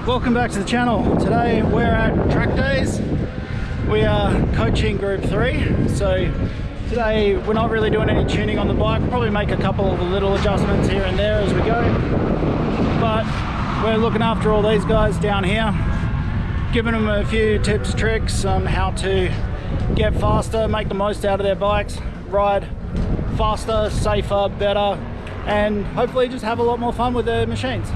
Welcome back to the channel. Today we're at Trackdays. We are coaching group 3. So today we're not really doing any tuning on the bike. We'll probably make a couple of little adjustments here and there as we go. But we're looking after all these guys down here, giving them a few tips, tricks on how to get faster, make the most out of their bikes, ride faster, safer, better, and hopefully just have a lot more fun with their machines.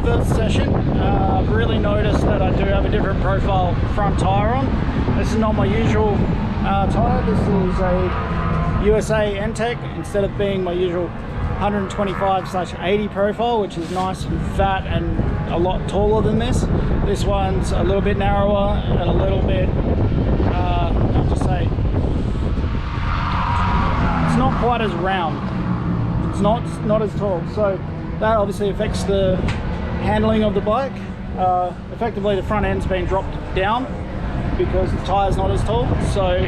first session, I've really noticed that I do have a different profile front tyre on. This is not my usual tyre. This is a USA N-Tech instead of being my usual 125/80 profile, which is nice and fat and a lot taller than this. This one's a little bit narrower and a little bit, I'll just say, it's not quite as round. It's not as tall. So that obviously affects the handling of the bike. Effectively, the front end's been dropped down because the tire's not as tall. So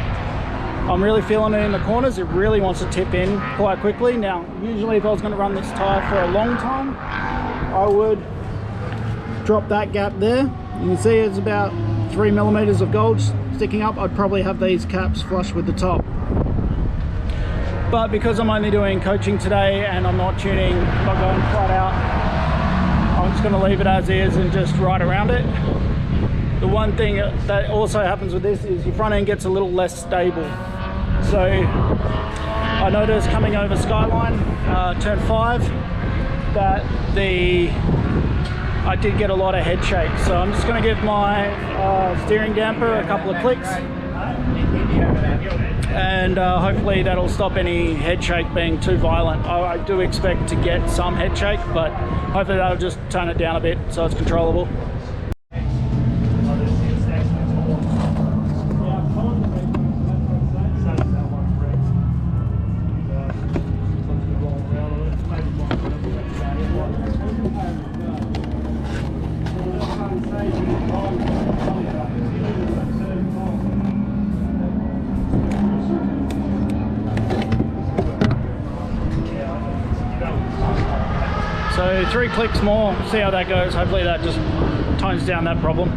I'm really feeling it in the corners. It really wants to tip in quite quickly. Now, usually if I was going to run this tire for a long time, I would drop that gap there. You can see it's about 3 millimeters of gold sticking up. I'd probably have these caps flush with the top. But because I'm only doing coaching today and I'm not tuning, I'm not going flat out, I'm just going to leave it as is and just ride around it. The one thing that also happens with this is your front end gets a little less stable. So I noticed coming over Skyline, turn 5, that I did get a lot of head shake. So I'm just going to give my steering damper a couple of clicks, and hopefully that'll stop any head shake being too violent. I do expect to get some head shake, but hopefully that'll just tone it down a bit so it's controllable. So 3 clicks more, see how that goes. Hopefully that just tones down that problem.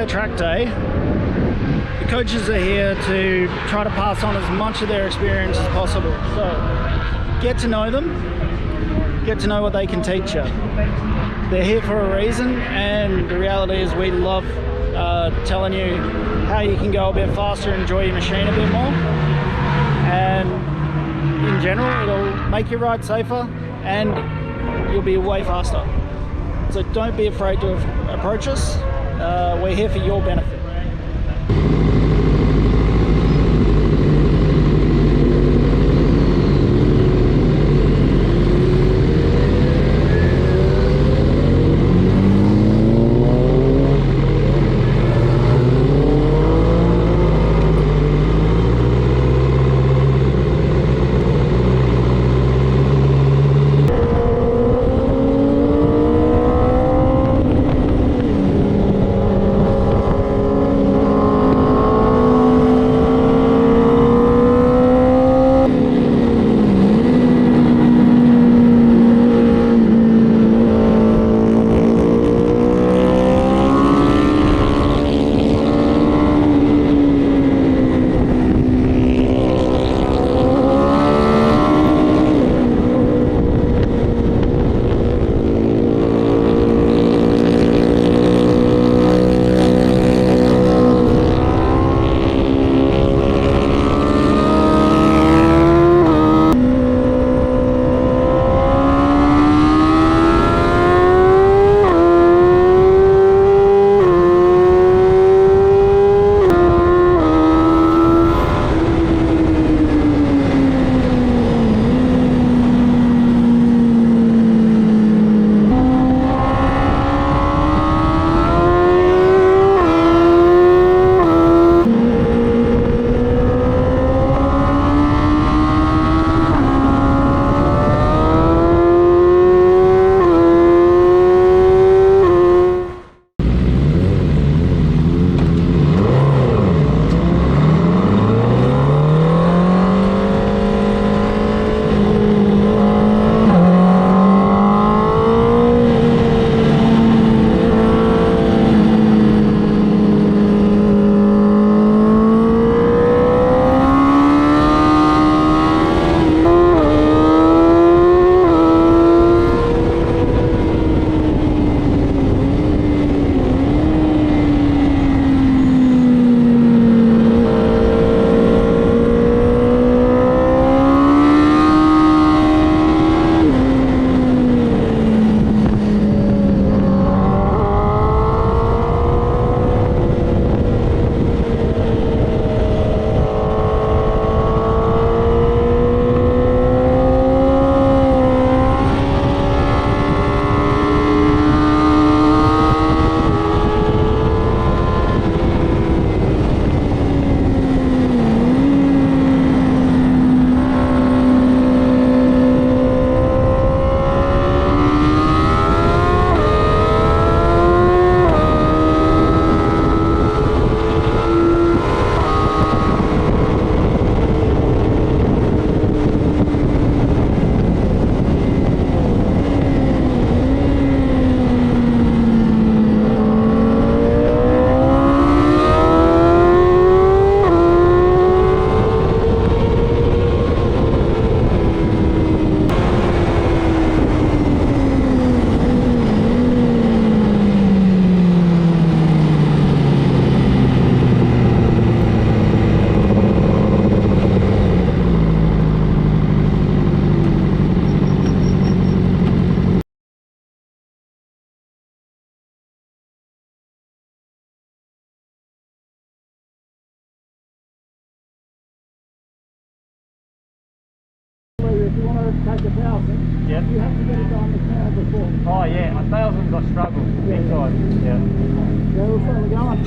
Track day, the coaches are here to try to pass on as much of their experience as possible. So get to know them, get to know what they can teach you. They're here for a reason, and the reality is we love telling you how you can go a bit faster, enjoy your machine a bit more, and in general it'll make your ride safer and you'll be way faster. So don't be afraid to approach us. We're here for your benefit. you want to take 1,000, Yep. you have to get it done the counter before. Oh yeah, 1,000's I struggle big time. Yeah. Yeah, we're finally going.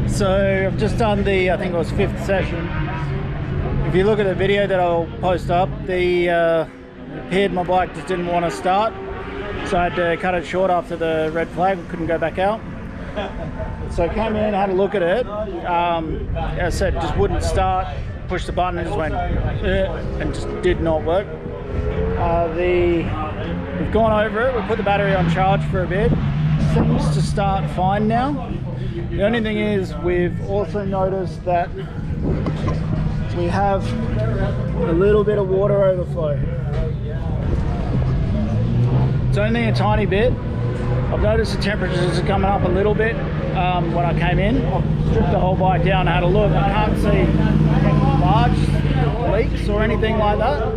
So I've just done the, I think it was 5th session. If you look at the video that I'll post up, it appeared my bike just didn't want to start. So I had to cut it short after the red flag, we couldn't go back out. So I came in, had a look at it. As I said, just wouldn't start, pushed the button and just went, and just did not work. We've gone over it, we put the battery on charge for a bit. Seems to start fine now. The only thing is, we've also noticed that we have a little bit of water overflow. It's only a tiny bit. I've noticed the temperatures are coming up a little bit when I came in. I've stripped the whole bike down and had a look. I can't see any large leaks or anything like that.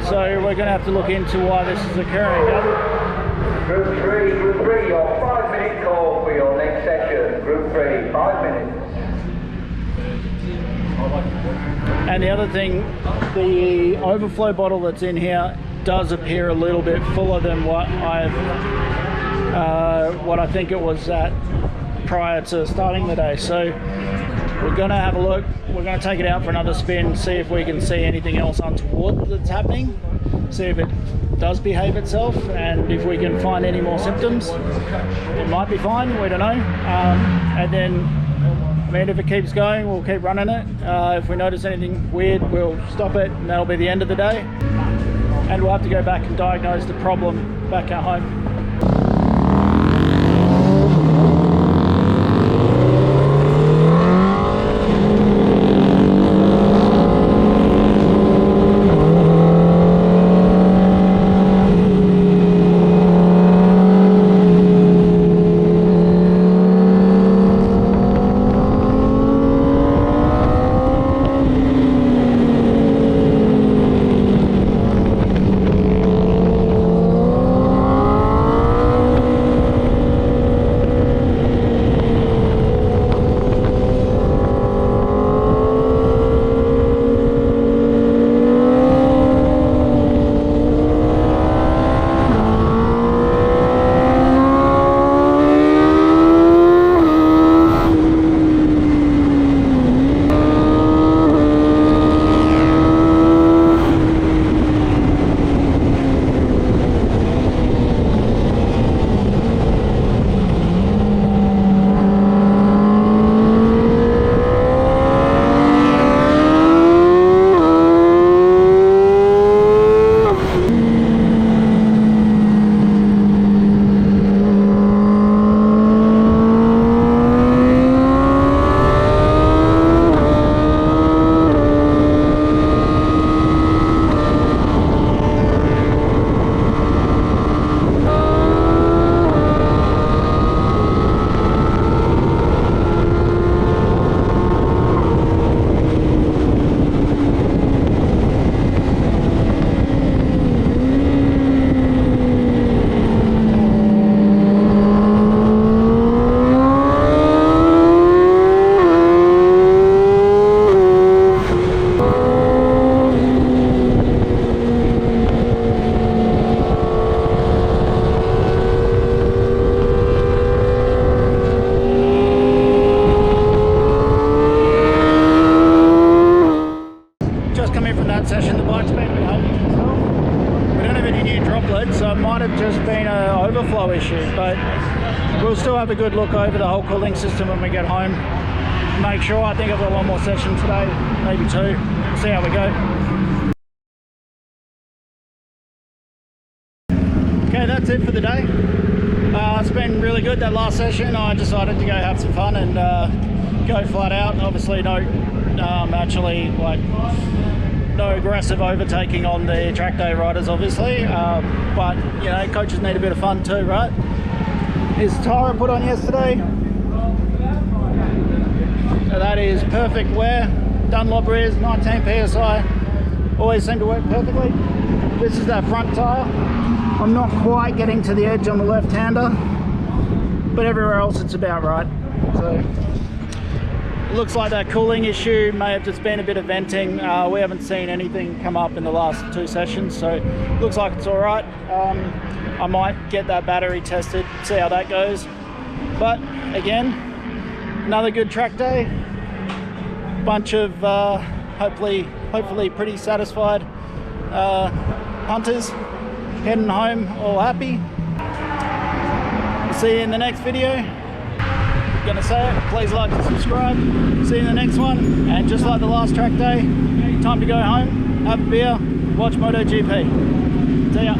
So we're going to have to look into why this is occurring. Group 3, your 5-minute call for your next session. Group 3, 5 minutes. And the other thing, the overflow bottle that's in here does appear a little bit fuller than what I think it was at prior to starting the day. So we're going to have a look. We're going to take it out for another spin, see if we can see anything else untoward that's happening, see if it does behave itself, and if we can find any more symptoms. It might be fine, we don't know. And then, I mean, if it keeps going, we'll keep running it. If we notice anything weird, we'll stop it, and that'll be the end of the day. And we'll have to go back and diagnose the problem back at home. So it might have just been an overflow issue, but We'll still have a good look over the whole cooling system when we get home. Make sure. I think I've got one more session today, maybe 2. We'll see how we go. Okay, that's it for the day. It's been really good. That last session, I decided to go have some fun and go flat out. Obviously, no aggressive overtaking on the track day riders, obviously. But you know, coaches need a bit of fun too, right? Here's the tyre I put on yesterday. So that is perfect wear. Dunlop rears, 19 psi. Always seem to work perfectly. This is that front tyre. I'm not quite getting to the edge on the left-hander, but everywhere else it's about right. So it looks like that cooling issue may have just been a bit of venting. We haven't seen anything come up in the last 2 sessions, so looks like it's all right. I might get that battery tested, see how that goes. But again, another good track day. Bunch of hopefully pretty satisfied punters heading home all happy. We'll see you in the next video. Gonna say it, please like and subscribe. See you in the next one. And just like the last track day, time to go home, have a beer, watch MotoGP. See ya.